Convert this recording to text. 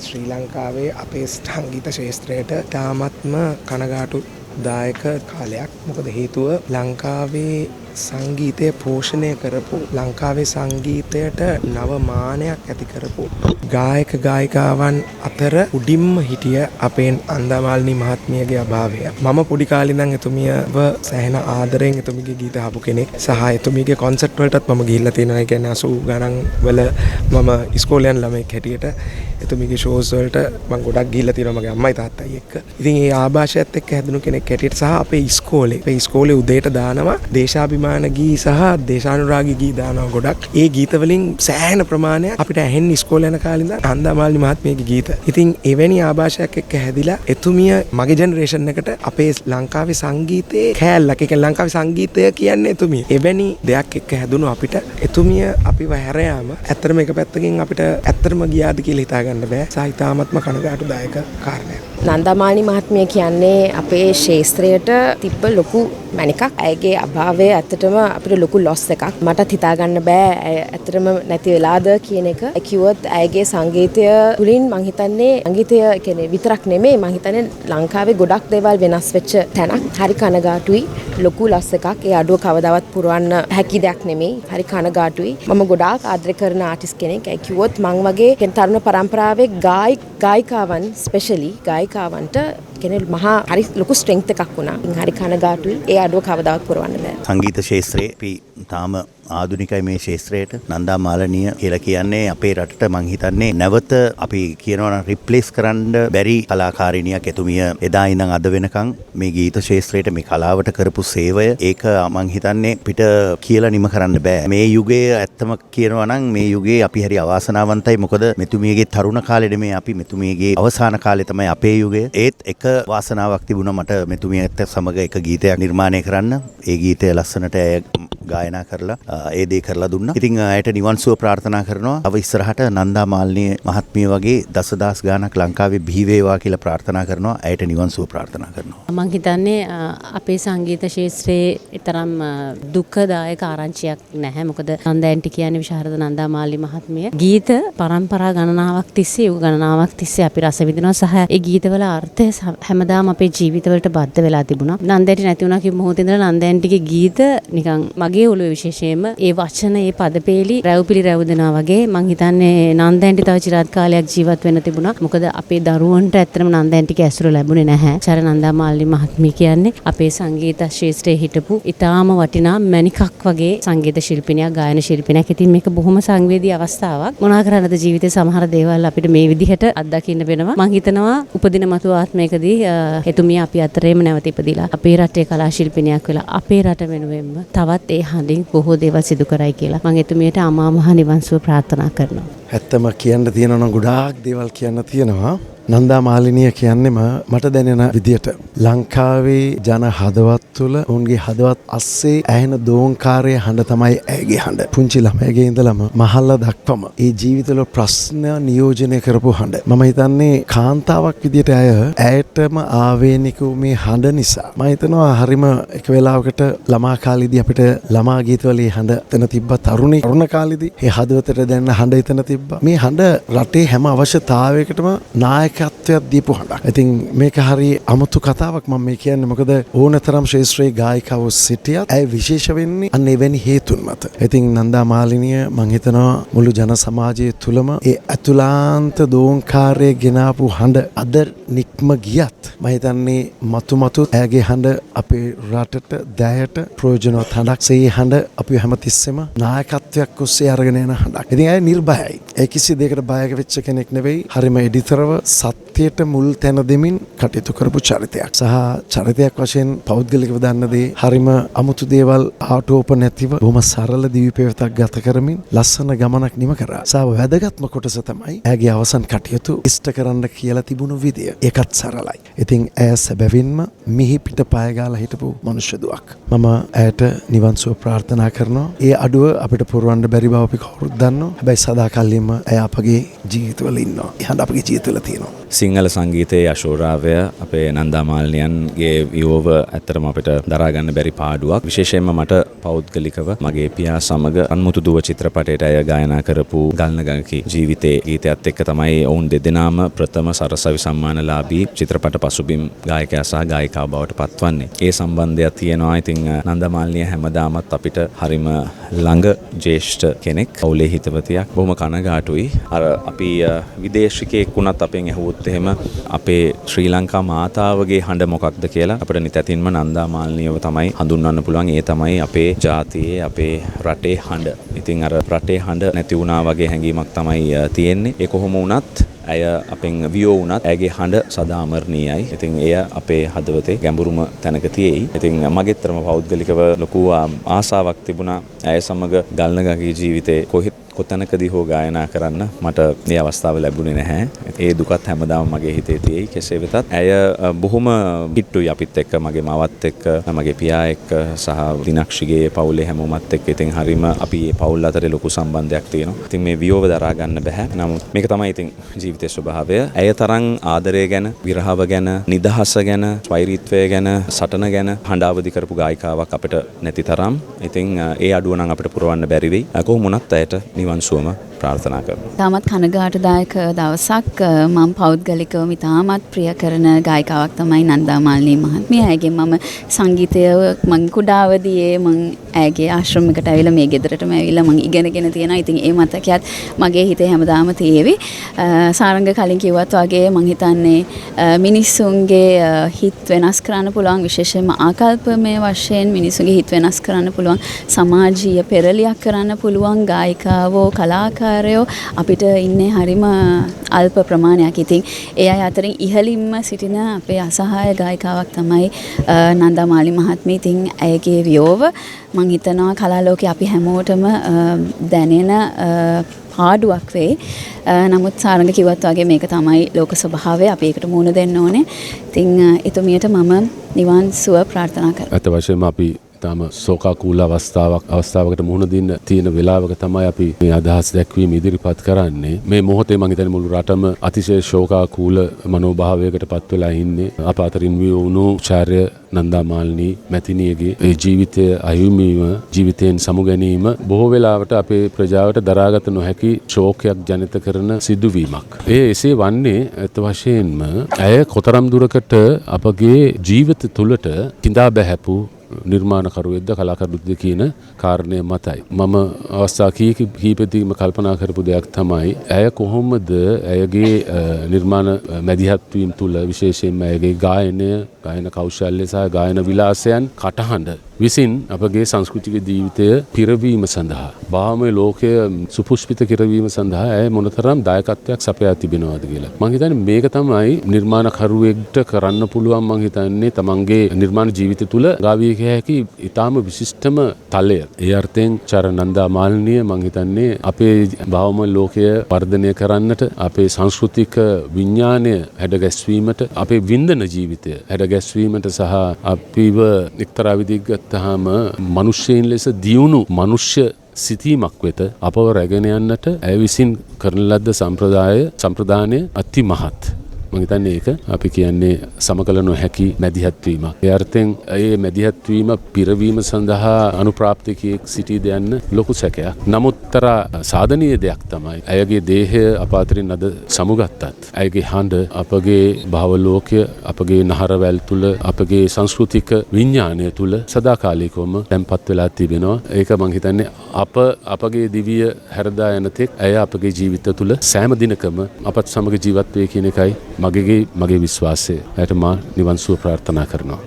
ශ්‍රී ලංකාවේ අපේ සංගීත ශාස්ත්‍රයට තාමත්ම කනගාටු දායක කාලයක්. මොකද හේතුව ලංකාවේ සංගීතය පෝෂණය කරපු ලංකාවේ සංගීතයට නව මානයක් ඇති කරපු ගායක ගායිකාවන් අතර උඩින්ම හිටිය අපේ අන්දාමාලිනී මහත්මියගේ අභාවය. මම පොඩි කාලේ ඉඳන් එතුමියව සෑහෙන ආදරෙන් එතුමියගේ ගීත අහපු කෙනෙක්. සහ එතුමියගේ කොන්සර්ට් වලටත් මම ගිහිල්ලා තියෙනවා. ඒ කියන්නේ 80 ගණන් වල මම ඉස්කෝලේ යන ළමෙක් හැටියට එතුමියගේ ෂෝස් වලට මම ගොඩක් ගිහිල්ලා තියෙනවා මගේ අම්මයි තාත්තයි එක්ක. ඉතින් ඒ ආభాෂයත් එක්ක හැදුණු කෙනෙක් හැටියට සහ අපේ ඉස්කෝලේ උදේට දානවා දේශාභිමාන ගී සහ දේශානුරාගී ගී දානවා ගොඩක්. ඒ ගීත වලින් සෑහෙන ප්‍රමාණයක් අපිට ඇහෙන්න ඉස්කෝලේ යන කාලේ ඉඳන් අන්දාමාලිනී මහත්මියගේ ගීත. ඉතින් එවැනි ආభాෂයක් එක්ක හැදිලා එතුමිය මගේ ජෙනරේෂන් එකට අපේ ලංකාවේ සංගීතයේ කෑල්ලක්. ඒ කියන්නේ ලංකාවේ සංගීතය කියන්නේ එතුමිය. එවැනි දෙයක් එක්ක හැදුණු අපිට එතුමිය අපිව හැර යාම ඇත්තටම එක පැත්තකින් අපිට ඇත්තටම ගියාද කියලා හිතා ගන්න බෑ. සහ ඉතාමත්ම කනගාටුදායක කාරණයක්. නන්දාමාලිනී මහත්මිය කියන්නේ අපේ ශාස්ත්‍රයට තිබ්බ ලොකු මැණිකක්. ඇයගේ අභාවය ඇත්තටම අපිට ලොකු ලොස් එකක්. මටත් හිතා ගන්න බෑ ඇය ඇත්තටම නැති වෙලාද කියන එක. ඒ කිව්වොත් ඇයගේ සංගීතය තුලින් මං හිතන්නේ සංගීතය කියන්නේ විතරක් නෙමෙයි මං හිතන්නේ ලංකාවේ ගොඩක් දේවල් වෙනස් වෙච්ච තැනක්. හරි කනගාටුයි. ලොකු ලොස් එකක්. ඒ අඩුව කවදාවත් පුරවන්න හැකි දෙයක් නෙමෙයි. හරි කනගාටුයි. මම ගොඩාක් ආදරය කරන ආටිස්ට් කෙනෙක්. ඒ කිව්වොත් මං වගේ තරුණ පරම්පරාවේ ගායිකාවන් ස්පෙෂලි ගායිකාවන්ට කෙනෙක් මහා හරි ලොකු ස්ට්‍රෙන්ග්ත් එකක් වුණා. හරි කනගාටුයි. ඒ අඩුව කවදාවත් පුරවන්න බෑ. සංගීත ශාස්ත්‍රයේ අපි තාම ආධුනිකයි මේ ශාස්ත්‍රයට. නන්දාමාලිනිය කියලා කියන්නේ අපේ රටට මං හිතන්නේ නැවත අපි කියනවා නම් රිප්ලේස් කරන්න බැරි කලාකාරිනියක් එතුමිය එදා ඉඳන් අද වෙනකන් මේ ගීත ශාස්ත්‍රයට මේ කලාවට කරපු සේවය ඒක මං හිතන්නේ පිට කියලා නිම කරන්න බෑ. මේ යුගයේ ඇත්තම කියනවා නම් මේ යුගයේ අපි හරි අවාසනාවන්තයි. මොකද මෙතුමියගේ තරුණ කාලේ නෙමෙයි අපි මෙතුමියගේ අවසාන කාලේ තමයි අපේ යුගය. ඒත් එක වාසනාවක් තිබුණා මට මෙතුමියත් සමග එක ගීතයක් නිර්මාණය කරන්න. ඒ ගීතය ලස්සනට ගායනා කරලා ඒ දේ කරලා දුන්නා. ඉතින් ඇයට නිවන් සුව ප්‍රාර්ථනා කරනවා. අව ඉස්සරහට නන්දාමාලිනී මහත්මිය වගේ දසදහස් ගාණක් ලංකාවේ බිහි වේවා කියලා ප්‍රාර්ථනා කරනවා. ඇයට නිවන් සුව ප්‍රාර්ථනා කරනවා. මම හිතන්නේ අපේ සංගීත ශාස්ත්‍රයේ තරම් දුක්ඛදායක ආරංචියක් නැහැ. මොකද නන්දෑන්ටි කියන්නේ විශාරද නන්දාමාලිනී මහත්මිය ගීත පරම්පරා ගණනාවක් තිස්සේ යුග ගණනාවක් තිස්සේ අපි රස විඳිනවා සහ ඒ ගීතවල අර්ථය හැමදාම අපේ ජීවිතවලට බද්ධ වෙලා තිබුණා. නන්දෑන්ටි නැති වුණා කිව්ව මොහොතේ ඉඳලා නන්දෑන්ටිගේ ගීත නිකන් මගේ ඔළුවේ විශේෂයෙන්ම ඒ වචන ඒ පදපේලි රැව්පිලි රැවුදෙනා වගේ මං හිතන්නේ නන්දෑන්ටි තව චිරාත් කාලයක් ජීවත් වෙන්න තිබුණා. මොකද අපේ දරුවන්ට ඇත්තටම නන්දෑන්ටිගේ ඇසුර ලැබුණේ නැහැ. චර නන්දාමාලිනී මහත්මිය කියන්නේ අපේ සංගීත ශාස්ත්‍රයේ හිටපු ඉතාම වටිනා මැණිකක් වගේ සංගීත ශිල්පිනියක් ගායන ශිල්පිනියක්. ඉතින් මේක බොහොම සංවේදී අවස්ථාවක්. මොනවා කරන්නද ජීවිතේ සමහර දේවල් අපිට මේ විදිහට අත්දකින්න වෙනවා. මං හිතනවා උපදින මතු ආත්මයකදී එතුමිය අපි අතරේම නැවත ඉපදිලා අපේ රටේ කලා ශිල්පිනියක් වෙලා අපේ රට වෙනුවෙන්ම තවත් ඒ හඬින් බොහෝ දේවල් සිදු කරයි කියලා මම එතුමියට අමා මහ නිවන් සුව ප්‍රාර්ථනා කරනවා. ඇත්තම කියන්න තියෙනවා නම් ගොඩාක් දේවල් කියන්න තියෙනවා. නන්දාමාලිනිය කියන්නේම මට දැනෙන විදියට ලංකාවේ ජන හදවත් තුළ උන්ගේ හදවත් අස්සේ ඇහෙන දෝංකාරයේ හඬ තමයි ඇයගේ හඬ. පුංචි ළමයිගේ ඉඳලම මහල්ල දක්වම ඒ ජීවිතවල ප්‍රශ්න නියෝජනය කරපු හඬ. මම හිතන්නේ කාන්තාවක් විදියට ඇයටම ආවේනික මේ හඬ නිසා මම හිතනවා හරිම එක වෙලාවකට ළමා කාලේදී අපිට ළමා ගීතවල හඬ එතන තිබ්බා. තරුණ කාලේදී ඒ හදවතට දැනෙන හඬ එතන තිබ්බා. මේ හඬ රටේ හැම අවශ්‍යතාවයකටම නායක ත්වයක් දීපු හඬක්. ඉතින් මේක හරි අමුතු කතාවක් මම මේ කියන්නේ. මොකද ඕනතරම් ශාස්ත්‍රීය ගායිකවෝ සිටියත් ඇය විශේෂ වෙන්නේ අන්න එවැනි හේතුන් මත. ඉතින් නන්දාමාලිනිය මම හිතනවා මුළු ජන සමාජය තුලම ඒ අතුලාන්ත දෝංකාරයේ ගෙනාපු හඬ අද නික්ම ගියත් මම හිතන්නේ මතු ඇයගේ හඬ අපේ රටට දැයට ප්‍රයෝජනවත් හඬක්. ඒ හඬ අපි හැමතිස්සෙම නායකත්වයක් ඔස්සේ අරගෙන යන හඬක්. ඉතින් ඇය නිර්භයයි. ඒ කිසි දෙයකට බය වෙච්ච කෙනෙක් නෙවෙයි. හරිම එඩිතරව සත්‍යයට මුල් තැන දෙමින් කටයුතු කරපු චරිතයක්. සහ චරිතයක් වශයෙන් පෞද්ගලිකව දන්න දේ හරිම අමුතු දේවල් ආටෝප නැතිව බොහොම සරල දිවිපෙවතක් ගත කරමින් ලස්සන ගමනක් නිම කරා. සහ වැදගත්ම කොටස තමයි ඇගේ අවසන් කටයුතු ඉෂ්ට කරන්න කියලා තිබුණු විදිය. ඒකත් සරලයි. ඉතින් ඇය සැබවින්ම මිහි පිට පය ගාලා හිටපු මනුෂ්‍ය දුවක්. මම ඇයට නිවන් සුව ප්‍රාර්ථනා කරනවා. ඒ අඩුව අපිට පුරවන්න බැරි බව අපි කවුරුත් දන්නවා. හැබැයි සදාකල්ලින්ම ඇය අපගේ ජීවිතවල ඉන්නවා. ඒ අපගේ ජීවිතවල තියෙනවා. සිංහල සංගීතයේ යශෝරාවය අපේ නන්දාමාලිනියන්ගේ වියෝව ඇත්තටම අපිට දරා ගන්න බැරි පාඩුවක්. විශේෂයෙන්ම මට පෞද්ගලිකව මගේ පියා සමග අන්මුතු දුව චිත්‍රපටයට අය ගායනා කරපු ගල්නගඟකි ජීවිතේ ගීතයත් එක්ක තමයි ඔවුන් දෙදෙනාම ප්‍රථම සරසවි සම්මානලාභී චිත්‍රපට පසුබිම් ගායකයා සහ ගායිකාව බවට පත්වන්නේ. ඒ සම්බන්ධයක් තියෙනවා. ඉතින් නන්දමාලිනිය හැමදාමත් අපිට හරිම ළඟ ජ්‍යෙෂ්ඨ කෙනෙක්, පවුලේ හිතවතියක්. බොහොම කනගාටුයි. අර අපි විදේශිකයෙක් වුණත් අපෙන් ඇහුවොත් එහෙම අපේ ශ්‍රී ලංකා මාතාවගේ හඬ මොකක්ද කියලා අපිට නිතැතින්ම නන්දාමාලිනියව තමයි හඳුන්වන්න පුළුවන්. ඒ තමයි අපේ ජාතියේ අපේ රටේ හඬ. ඉතින් අර රටේ හඬ නැති වුණා වගේ හැඟීමක් තමයි තියෙන්නේ. ඒ කොහොම වුණත් ඇය අපෙන් වියෝ වුණත් ඇයගේ හඬ සදා අමරණීයයි. ඉතින් එය අපේ හදවතේ ගැඹුරුම තැනක තියෙයි. ඉතින් මගෙත්තරම පෞද්ගලිකව ලොකු ආසාවක් තිබුණා ඇය සමග ගල්නගඟේ ජීවිතේ කොතැනකදී හෝ ගායනා කරන්න. මට මේ අවස්ථාව ලැබුණේ නැහැ. ඒ දුකත් හැමදාම මගේ හිතේ තියෙයි. කෙසේ වෙතත් ඇය බොහොම කිට්ටුයි අපිත් එක්ක, මගේ මවත් එක්ක, මගේ පියා එක්ක සහ දිනක්ෂිගේ පවුලේ හැමෝමත් එක්ක. ඉතින් හරීම අපි මේ පවුල් අතරේ ලොකු සම්බන්ධයක් තියෙනවා. ඉතින් මේ වියෝව දරා ගන්න බෑ. නමුත් මේක තමයි ඉතින් ජීවිතයේ ස්වභාවය. ඇය තරම් ආදරය ගැන, විරහව ගැන, නිදහස ගැන, ස්වෛරීත්වය ගැන, සටන ගැන හඬාවදි කරපු ගායිකාවක් අපිට නැති තරම්. ඉතින් ඒ අඩුව නම් අපිට පුරවන්න බැරි වෙයි. කොහොම වුණත් ඇයට නිවන් සුවම ප්‍රාර්ථනා කරනවා. තාමත් කනගාටුදායක දවසක්. මම පෞද්ගලිකව ඉතාමත් ප්‍රිය කරන ගායිකාවක් තමයි නන්දාමාලිනී මහත්මිය. ඇයගෙන් මම සංගීතය මං කුඩාවදියේ මං ඇයගේ ආශ්‍රමයකට ඇවිල්ලා මේ ගෙදරටම ඇවිල්ලා මං ඉගෙනගෙන තියෙනවා. ඉතින් ඒ මතකයත් මගේ හිතේ හැමදාම තියෙවි. සාරංග කලින් කිව්වත් වගේ මං හිතන්නේ මිනිස්සුන්ගේ හිත වෙනස් කරන්න පුළුවන්, විශේෂයෙන්ම ආකල්පමය වශයෙන් මිනිස්සුන්ගේ හිත වෙනස් කරන්න පුළුවන්, සමාජීය පෙරලියක් කරන්න පුළුවන් ගායිකාවෝ කලාකාරයෝ අපිට ඉන්නේ හරිම අල්ප ප්‍රමාණයක්. ඉතින් ඒ අය අතරින් ඉහළින්ම සිටින අපේ අසහාය ගායිකාවක් තමයි නන්දාමාලිනී මහත්මිය. ඉතින් ඇයගේ වියෝව මං හිතනවා කලා ලෝකේ අපි හැමෝටම දැනෙන පාඩුවක් වෙයි. නමුත් සාරංග කිව්වත් වගේ මේක තමයි ලෝක ස්වභාවය. අපි ඒකට මුහුණ දෙන්න ඕනේ. ඉතින් එතුමියට මම නිවන් සුව ප්‍රාර්ථනා කරනවා. අත වශයෙන්ම අපි තාම ශෝකාකූල අවස්ථාවකට මුහුණ දෙන්න තියෙන වෙලාවක තමයි අපි මේ අදහස් දැක්වීම ඉදිරිපත් කරන්නේ. මේ මොහොතේ මම හිතන්නේ මුළු රටම අතිශය ශෝකාකූල මනෝභාවයකට පත් වෙලා ඉන්නේ. අප අතරින් වුණු ආචාර්ය නන්දාමාලිනී මැතිණියගේ ඒ ජීවිතය අහිමිවීම, ජීවිතයෙන් සමුගැනීම බොහෝ වෙලාවට අපේ ප්‍රජාවට දරාගත නොහැකි ශෝකයක් ජනිත කරන සිදුවීමක්. එසේ වන්නේ ඇත්ත වශයෙන්ම ඇය කොතරම් දුරකට අපගේ ජීවිත තුළට කිඳා බැහැපු නිර්මාණකරුවෙක්ද කලාකරුවෙක්ද කියන කාරණය මතයි. මම අවස්ථා කීපෙදීම කල්පනා කරපු දෙයක් තමයි ඇය කොහොමද ඇයගේ නිර්මාණ මැදිහත් වීම තුළ විශේෂයෙන්ම ඇයගේ ගායන කෞශල්‍ය සහ ගායන විලාසයන් කටහඬ විසින් අපගේ සංස්කෘතික ජීවිතය පිරවීම සඳහා, බාහමය ලෝකය සුපුෂ්පිත කරවීම සඳහා ඇය මොනතරම් දායකත්වයක් සපයා තිබෙනවද කියලා. මම හිතන්නේ මේක තමයි නිර්මාණකරුවෙක්ට කරන්න පුළුවන්. මම හිතන්නේ තමන්ගේ නිර්මාණ ජීවිතය තුළ ගාවිය හැකි ඊටාම විශිෂ්ටම තලය. ඒ අර්ථයෙන් නන්දාමාලිනිය මම හිතන්නේ අපේ බාහමය ලෝකය වර්ධනය කරන්නට, අපේ සංස්කෘතික විඥානය හැඩගැස්වීමට, අපේ වින්දන ජීවිතය හැඩගැස්වීමට සහ අපිව එක්තරා විදිහක තහම මනුෂ්‍යයන් ලෙස දියුණු මනුෂ්‍ය සිතීමක් වෙත අපව රැගෙන යන්නට ඇය විසින් කරන ලද්ද සම්ප්‍රදානය අති මහත්. මම හිතන්නේ ඒක අපි කියන්නේ සමකල නොහැකි මැදිහත් වීමක්. ඒ අර්ථයෙන් ඒ මැදිහත් වීම පිරවීම සඳහා අනුප්‍රාප්තිකයෙක් සිටීද යන්න ලොකු සැකයක්. නමුත්තර සාධනීය දෙයක් තමයි ඇයගේ දේහය අප අතරින් අද සමුගත්තත් ඇයගේ හඬ අපගේ භවලෝකය, අපගේ නහරවැල් තුල, අපගේ සංස්කෘතික විඥානය තුල සදාකාලිකවම තැන්පත් වෙලා තිබෙනවා. ඒක මම හිතන්නේ අපගේ දිවිය හැරදා යන තෙක් ඇය අපගේ ජීවිත තුල සෑම දිනකම අපත් සමග ජීවත් වේ කියන එකයි මගේ විශ්වාසය. ඇයට මා නිවන් සුව ප්‍රාර්ථනා කරනවා.